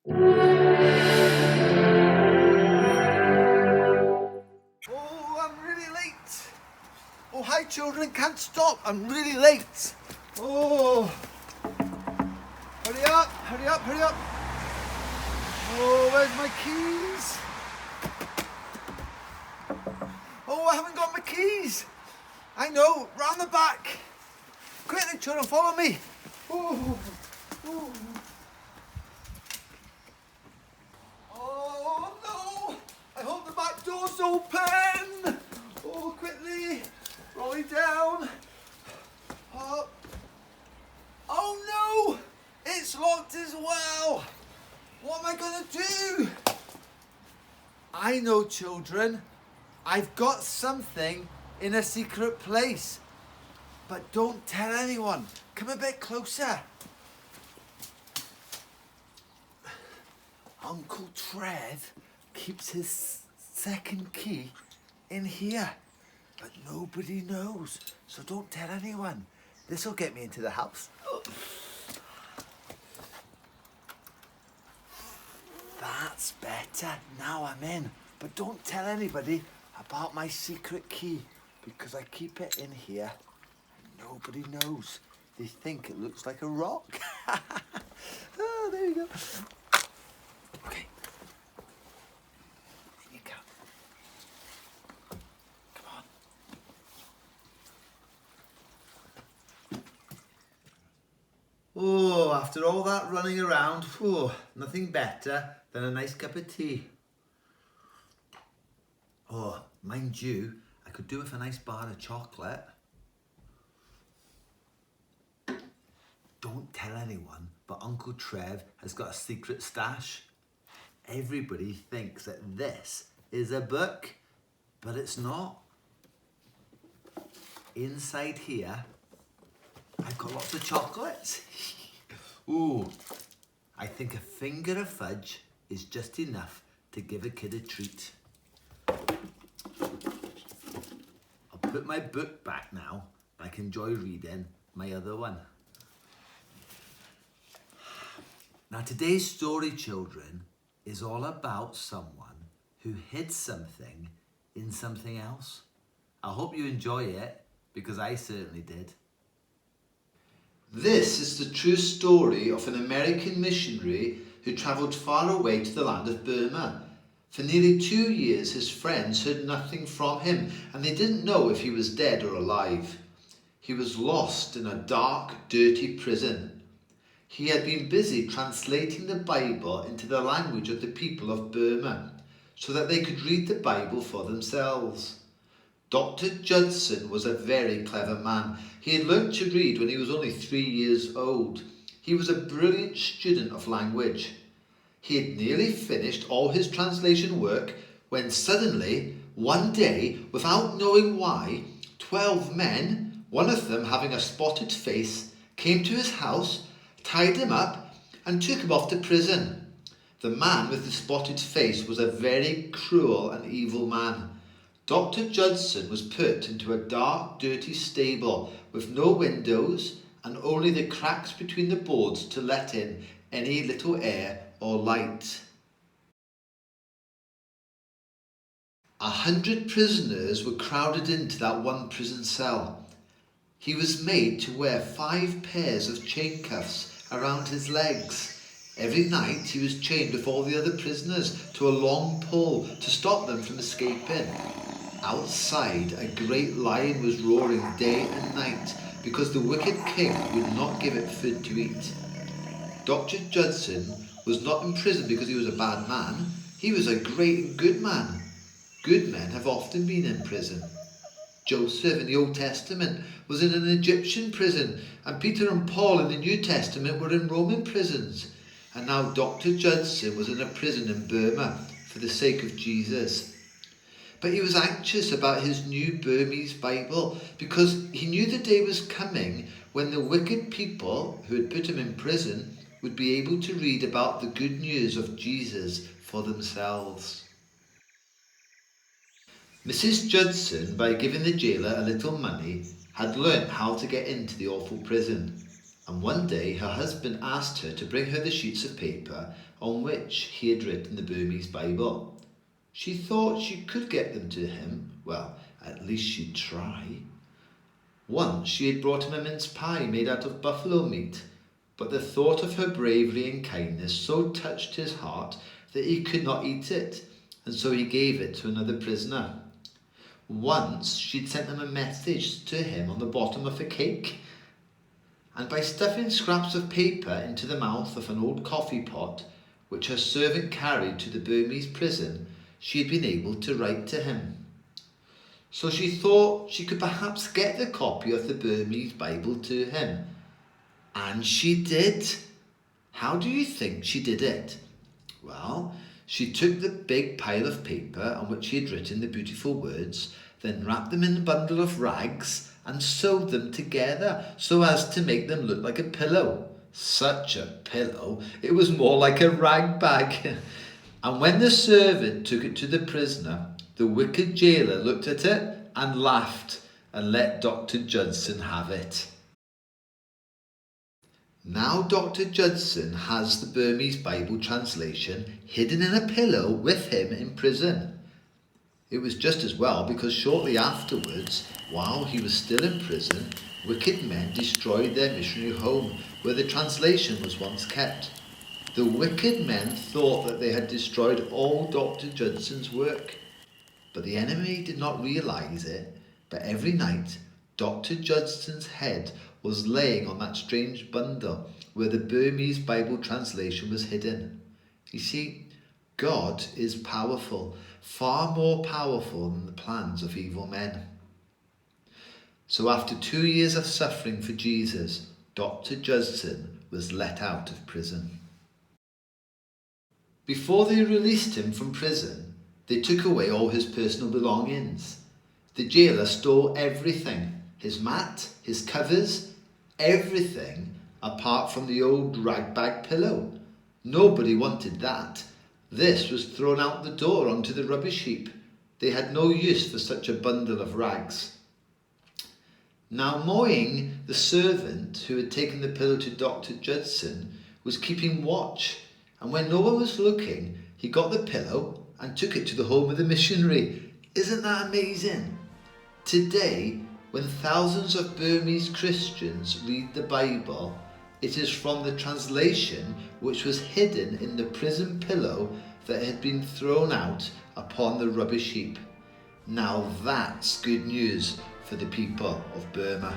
Oh, I'm really late. Oh, hi children, can't stop. I'm really late. Oh, hurry up, hurry up, hurry up. Oh, where's my keys? Oh, I haven't got my keys. I know, round the back. Quickly children, follow me. Oh, oh. Oh no! I hope the back door's open! Oh, quickly! Rolling down! Up! Oh no! It's locked as well! What am I gonna do? I know, children. I've got something in a secret place. But don't tell anyone. Come a bit closer. Uncle Trev keeps his second key in here, but nobody knows, so don't tell anyone. This will get me into the house. That's better. Now I'm in, but don't tell anybody about my secret key because I keep it in here and nobody knows. They think it looks like a rock. Oh, there you go. Okay. In you go. Come on. Oh, after all that running around, nothing better than a nice cup of tea. Oh, mind you, I could do with a nice bar of chocolate. Don't tell anyone, but Uncle Trev has got a secret stash. Everybody thinks that this is a book, but it's not. Inside here, I've got lots of chocolates. Ooh, I think a finger of fudge is just enough to give a kid a treat. I'll put my book back now. I can enjoy reading my other one. Now today's story, children, is all about someone who hid something in something else. I hope you enjoy it, because I certainly did. This is the true story of an American missionary who travelled far away to the land of Burma. For nearly 2 years his friends heard nothing from him and they didn't know if he was dead or alive. He was lost in a dark, dirty prison. He had been busy translating the Bible into the language of the people of Burma so that they could read the Bible for themselves. Dr. Judson was a very clever man. He had learnt to read when he was only 3 years old. He was a brilliant student of language. He had nearly finished all his translation work when suddenly, one day, without knowing why, 12 men, one of them having a spotted face, came to his house, tied him up and took him off to prison. The man with the spotted face was a very cruel and evil man. Dr. Judson was put into a dark, dirty stable with no windows and only the cracks between the boards to let in any little air or light. 100 prisoners were crowded into that one prison cell. He was made to wear 5 pairs of chain cuffs around his legs. Every night he was chained with all the other prisoners to a long pole to stop them from escaping. Outside, a great lion was roaring day and night because the wicked king would not give it food to eat. Dr. Judson was not in prison because he was a bad man. He was a great and good man. Good men have often been in prison. Joseph in the Old Testament was in an Egyptian prison, and Peter and Paul in the New Testament were in Roman prisons. And now Dr. Judson was in a prison in Burma for the sake of Jesus. But he was anxious about his new Burmese Bible because he knew the day was coming when the wicked people who had put him in prison would be able to read about the good news of Jesus for themselves. Mrs. Judson, by giving the jailer a little money, had learnt how to get into the awful prison. and one day her husband asked her to bring her the sheets of paper on which he had written the Burmese Bible. She thought she could get them to him. Well, at least she'd try. Once she had brought him a mince pie made out of buffalo meat, but the thought of her bravery and kindness so touched his heart that he could not eat it, and so he gave it to another prisoner. Once she'd sent him a message to him on the bottom of a cake, and by stuffing scraps of paper into the mouth of an old coffee pot, which her servant carried to the Burmese prison, she had been able to write to him. So she thought she could perhaps get the copy of the Burmese Bible to him. And she did. How do you think she did it? Well, she took the big pile of paper on which he had written the beautiful words, then wrapped them in a bundle of rags and sewed them together so as to make them look like a pillow. Such a pillow! It was more like a rag bag. And when the servant took it to the prisoner, the wicked jailer looked at it and laughed and let Dr. Judson have it. Now Dr. Judson has the Burmese Bible translation hidden in a pillow with him in prison. It was just as well, because shortly afterwards, while he was still in prison, wicked men destroyed their missionary home where the translation was once kept. The wicked men thought that they had destroyed all Dr. Judson's work, but the enemy did not realize it. But every night, Dr. Judson's head was laying on that strange bundle where the Burmese Bible translation was hidden. You see, God is powerful, far more powerful than the plans of evil men. So after 2 years of suffering for Jesus, Dr. Judson was let out of prison. Before they released him from prison, they took away all his personal belongings. The jailer stole everything, his mat, his covers, everything apart from the old ragbag pillow. Nobody wanted that. This was thrown out the door onto the rubbish heap. They had no use for such a bundle of rags. Now Moying, the servant who had taken the pillow to Dr. Judson, was keeping watch, and when no one was looking, he got the pillow and took it to the home of the missionary. Isn't that amazing? Today, when thousands of Burmese Christians read the Bible, it is from the translation which was hidden in the prison pillow that had been thrown out upon the rubbish heap. Now that's good news for the people of Burma.